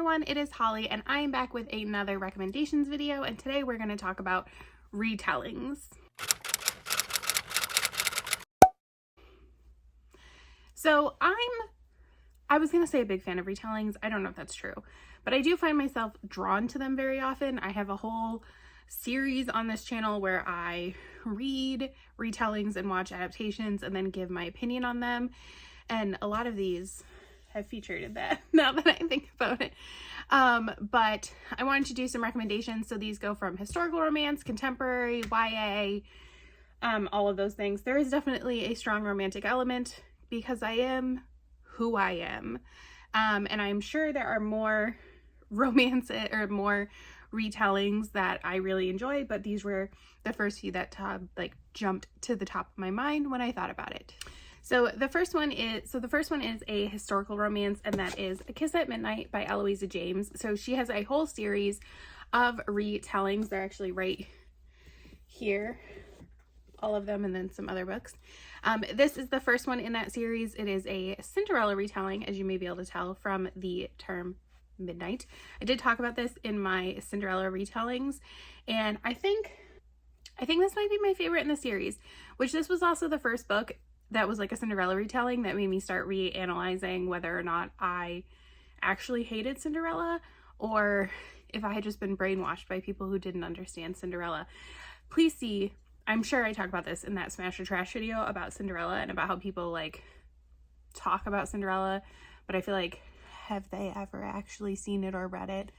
everyone, it is Holly and I am back with another recommendations video, and today we're going to talk about retellings. So I was going to say a big fan of retellings. I don't know if that's true, but I do find myself drawn to them very often. I have a whole series on this channel where I read retellings and watch adaptations and then give my opinion on them. And a lot of these have featured in that now that I think about it. But I wanted to do some recommendations. So these go from historical romance, contemporary, YA, all of those things. There is definitely a strong romantic element because I am who I am. And I'm sure there are more romance or more retellings that I really enjoy, but these were the first few that jumped to the top of my mind when I thought about it. So the first one is a historical romance, and that is A Kiss at Midnight by Eloisa James. So she has a whole series of retellings. They're actually right here, all of them, and then some other books. This is the first one in that series. It is a Cinderella retelling, as you may be able to tell from the term midnight. I did talk about this in my Cinderella retellings, and I think this might be my favorite in the series, which this was also the first book that was like a Cinderella retelling that made me start reanalyzing whether or not I actually hated Cinderella or if I had just been brainwashed by people who didn't understand Cinderella. Please see, I'm sure I talked about this in that Smash or Trash video about Cinderella and about how people talk about Cinderella, but I feel like, have they ever actually seen it or read it?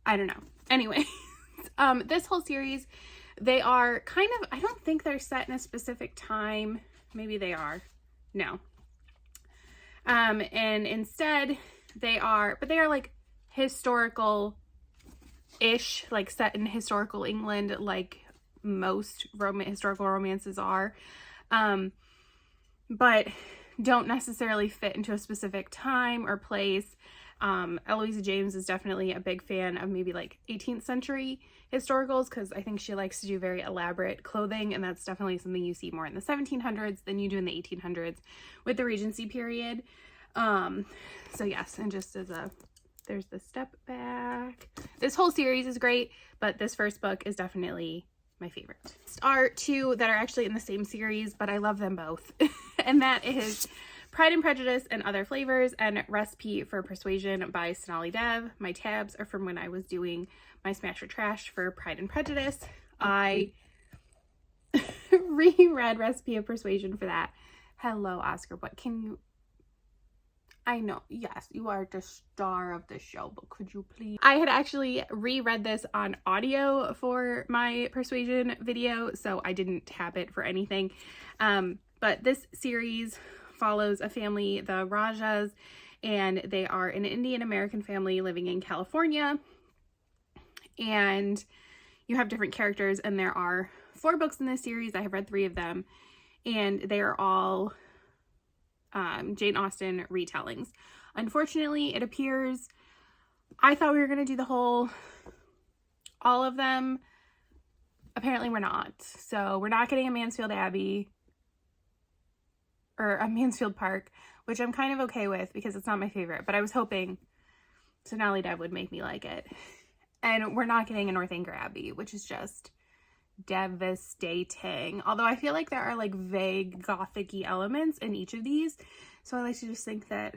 I don't know. Anyway, this whole series, they are kind of, I don't think they're set in a specific time. Maybe they are. No. And instead they are historical-ish, set in historical England, like most historical romances are. But don't necessarily fit into a specific time or place. Eloisa James is definitely a big fan of maybe 18th century historicals because I think she likes to do very elaborate clothing, and that's definitely something you see more in the 1700s than you do in the 1800s with the Regency period. So yes, and just as there's the step back. This whole series is great, but this first book is definitely my favorite. Next are two that are actually in the same series, but I love them both. And that is Pride and Prejudice and Other Flavors and Recipe for Persuasion by Sonali. My tabs are from when I was doing my Smash or Trash for Pride and Prejudice. I reread Recipe of Persuasion for that. Hello, Oscar. What can you... I know, yes, you are the star of the show, but could you please... I had actually reread this on audio for my Persuasion video, so I didn't tab it for anything. But this series follows a family, the Rajas, and they are an Indian American family living in California. And you have different characters, and there are 4 books in this series. I have read 3 of them, and they are all Jane Austen retellings. Unfortunately, it appears, I thought we were going to do all of them. Apparently we're not. So we're not getting a Mansfield Abbey or a Mansfield Park, which I'm kind of okay with because it's not my favorite, but I was hoping Sonali would make me like it. And we're not getting a Northanger Abbey, which is just devastating. Although I feel like there are vague gothic-y elements in each of these, so I like to just think that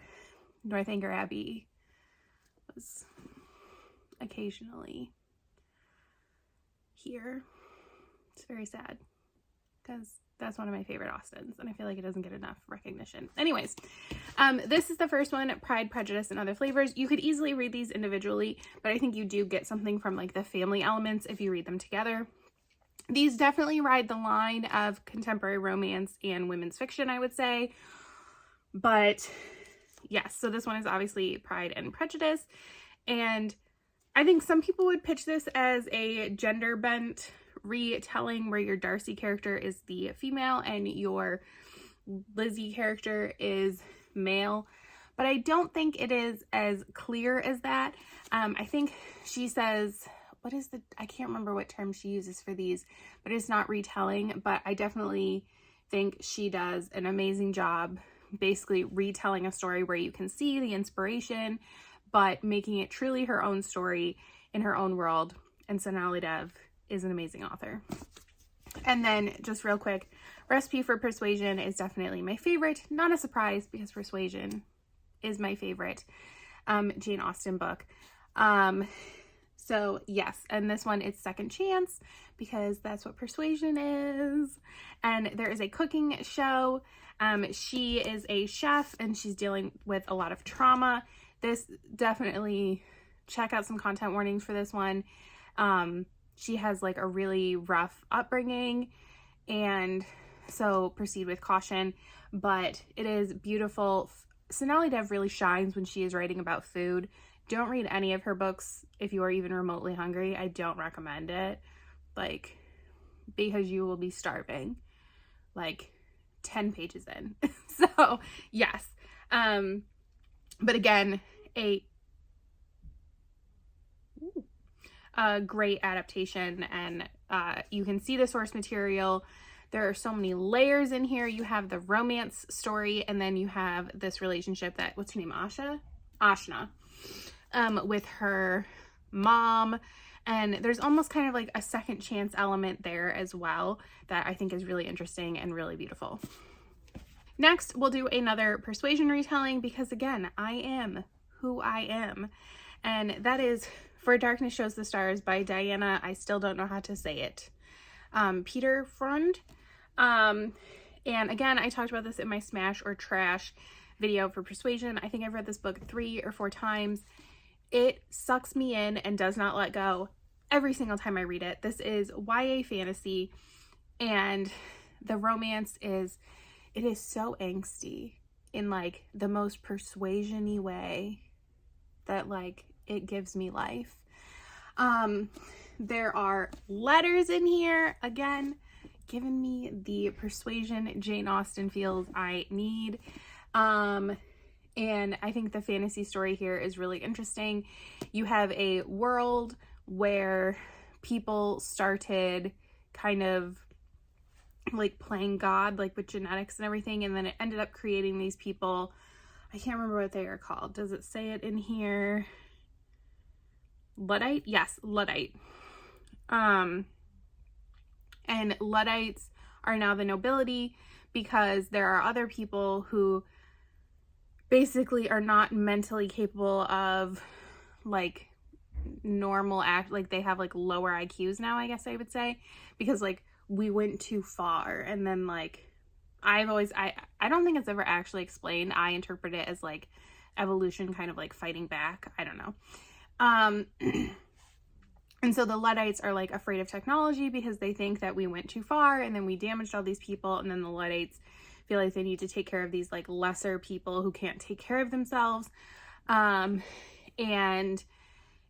Northanger Abbey was occasionally here. It's very sad because that's one of my favorite Austens, and I feel like it doesn't get enough recognition. Anyways, this is the first one, Pride, Prejudice, and Other Flavors. You could easily read these individually, but I think you do get something from the family elements if you read them together. These definitely ride the line of contemporary romance and women's fiction, I would say. But yes, so this one is obviously Pride and Prejudice. And I think some people would pitch this as a gender bent retelling where your Darcy character is the female and your Lizzie character is male. But I don't think it is as clear as that. I think she says... I can't remember what term she uses for these, but it's not retelling, but I definitely think she does an amazing job basically retelling a story where you can see the inspiration but making it truly her own story in her own world. And Sonali is an amazing author. And then just real quick, Recipe for Persuasion is definitely my favorite. Not a surprise because Persuasion is my favorite Jane Austen book. So yes, and this one is Second Chance because that's what Persuasion is. And there is a cooking show. She is a chef and she's dealing with a lot of trauma. This definitely, check out some content warnings for this one. She has like a really rough upbringing, and so proceed with caution, but it is beautiful. Sonali really shines when she is writing about food. Don't read any of her books if you are even remotely hungry. I don't recommend it, like, because you will be starving like 10 pages in. So yes, but again, a great adaptation, and you can see the source material. There are so many layers in here. You have the romance story, and then you have this relationship that, what's her name, Ashna, with her mom, and there's almost kind of like a second chance element there as well that I think is really interesting and really beautiful. Next, we'll do another Persuasion retelling because, again, I am who I am, and that is For Darkness Shows the Stars by Diana, I still don't know how to say it, Peterfreund. And again, I talked about this in my Smash or Trash video for Persuasion. I think I've read this book 3 or 4 times. It sucks me in and does not let go every single time I read it. This is YA fantasy, and the romance is, it is so angsty in like the most persuasion-y way that like it gives me life. There are letters in here, again, giving me the Persuasion Jane Austen feels I need. And I think the fantasy story here is really interesting. You have a world where people started kind of like playing God, like with genetics and everything, and then it ended up creating these people. I can't remember what they are called. Does it say it in here? Luddite? Yes, Luddite. And Luddites are now the nobility because there are other people who basically are not mentally capable of like normal act, like they have like lower IQs now, I guess I would say, because like we went too far. And then like I don't think it's ever actually explained. I interpret it as like evolution kind of like fighting back. I don't know. And so the Luddites are like afraid of technology because they think that we went too far and then we damaged all these people, and then the Luddites feel like they need to take care of these like lesser people who can't take care of themselves. And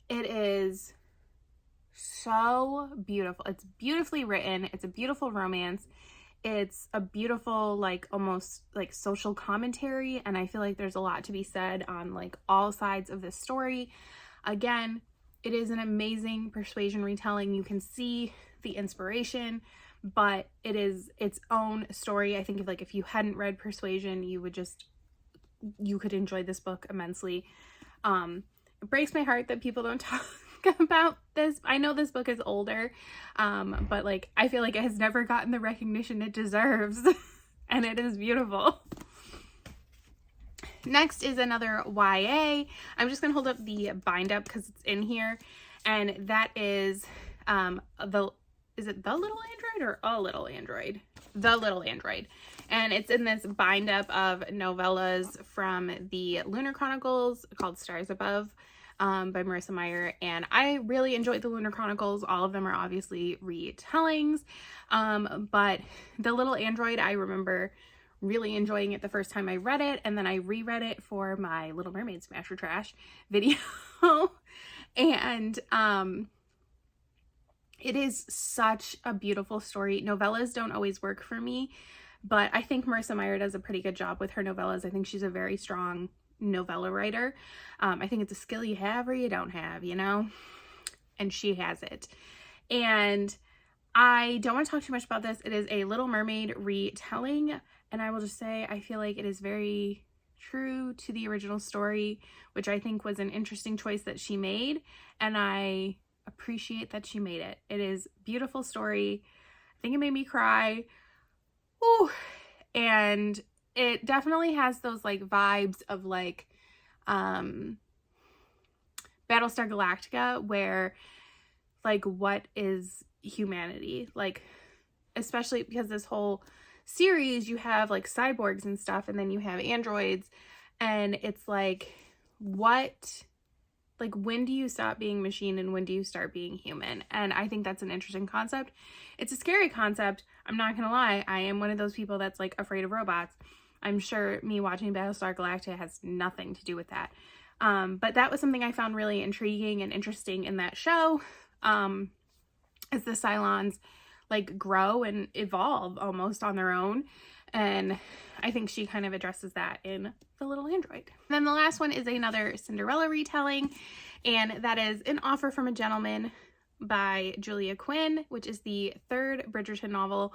it is so beautiful. It's beautifully written. It's a beautiful romance. It's a beautiful, like almost like social commentary. And I feel like there's a lot to be said on like all sides of this story. Again, it is an amazing Persuasion retelling. You can see the inspiration, but it is its own story. I think if you hadn't read Persuasion, you could enjoy this book immensely. It breaks my heart that people don't talk about this. I know this book is older, but like I feel like it has never gotten the recognition it deserves, and it is beautiful. Next is another YA. I'm just gonna hold up the bind up because it's in here, and that is is it The Little Android or A Little Android? The Little Android. And it's in this bind up of novellas from the Lunar Chronicles called Stars Above by Marissa Meyer. And I really enjoyed the Lunar Chronicles. All of them are obviously retellings. But The Little Android, I remember really enjoying it the first time I read it. And then I reread it for my Little Mermaid Smash or Trash video. And it is such a beautiful story. Novellas don't always work for me, but I think Marissa Meyer does a pretty good job with her novellas. I think she's a very strong novella writer. I think it's a skill you have or you don't have, you know, and she has it. And I don't want to talk too much about this. It is a Little Mermaid retelling, and I will just say I feel like it is very true to the original story, which I think was an interesting choice that she made, and I appreciate that she made it. It is a beautiful story. I think it made me cry. Ooh. And it definitely has those like vibes of like Battlestar Galactica, where like what is humanity, like especially because this whole series you have like cyborgs and stuff, and then you have androids, and it's like what, like when do you stop being machine and when do you start being human? And I think that's an interesting concept. It's a scary concept, I'm not gonna lie. I am one of those people that's like afraid of robots. I'm sure me watching Battlestar Galactica has nothing to do with that. But that was something I found really intriguing and interesting in that show, as the Cylons like grow and evolve almost on their own. And I think she kind of addresses that in The Little Android. And then the last one is another Cinderella retelling, and that is An Offer from a Gentleman by Julia Quinn, which is the third Bridgerton novel,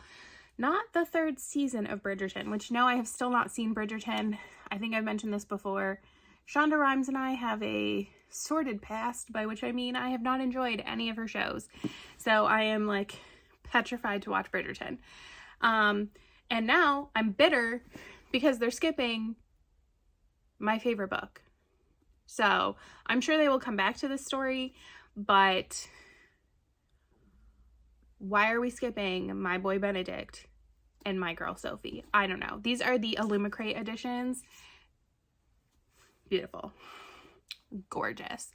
not the third season of Bridgerton, which no, I have still not seen Bridgerton. I think I've mentioned this before. Shonda Rhimes and I have a sordid past, by which I mean I have not enjoyed any of her shows. So I am like petrified to watch Bridgerton. And now I'm bitter because they're skipping my favorite book. So I'm sure they will come back to this story, but why are we skipping My Boy Benedict and My Girl Sophie? I don't know. These are the Illumicrate editions. Beautiful. Gorgeous.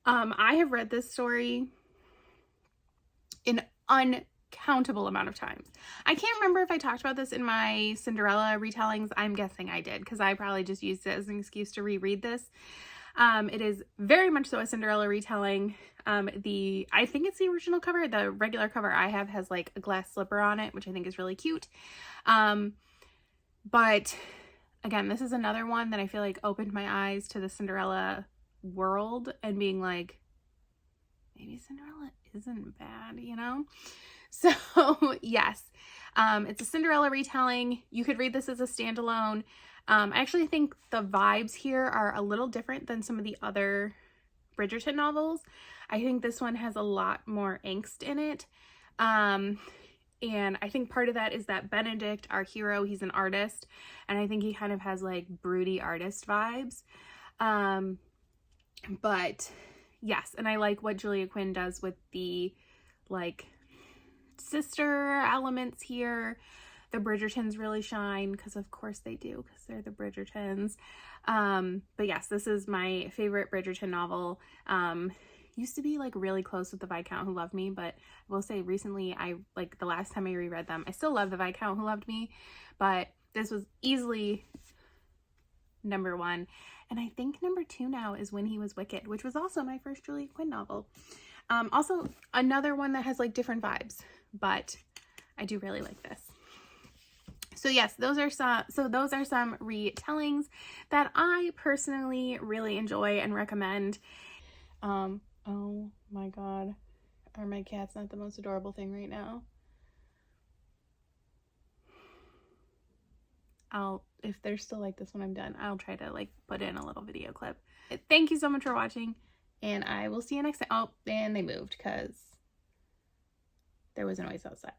I have read this story an uncountable amount of times. I can't remember if I talked about this in my Cinderella retellings. I'm guessing I did, because I probably just used it as an excuse to reread this. It is very much so a Cinderella retelling. I think it's the original cover. The regular cover I have has like a glass slipper on it, which I think is really cute. But again, this is another one that I feel like opened my eyes to the Cinderella world and being like, maybe Cinderella isn't bad, you know? So yes, it's a Cinderella retelling. You could read this as a standalone. I actually think the vibes here are a little different than some of the other Bridgerton novels. I think this one has a lot more angst in it. And I think part of that is that Benedict, our hero, he's an artist, and I think he kind of has like broody artist vibes. But yes, and I like what Julia Quinn does with the like sister elements here. The Bridgertons really shine, because of course they do, because they're the Bridgertons. But yes, this is my favorite Bridgerton novel. Used to be like really close with the Viscount Who Loved Me, but I will say recently, I like the last time I reread them, I still love the Viscount Who Loved Me, but this was easily number one. And I think number two now is When He Was Wicked, which was also my first Julia Quinn novel. Also another one that has like different vibes, but I do really like this. So yes, those are some retellings that I personally really enjoy and recommend. Oh my god, are my cats not the most adorable thing right now? If they're still like this when I'm done, I'll try to like put in a little video clip. Thank you so much for watching, and I will see you next time. Oh, and they moved because there was a noise outside.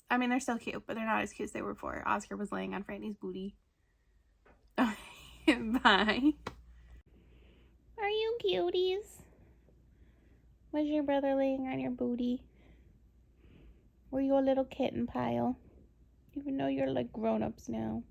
I mean, they're still cute, but they're not as cute as they were before. Oscar was laying on Franny's booty. Okay, bye. Are you cuties? Was your brother laying on your booty? Were you a little kitten pile? Even though you're like grown-ups now.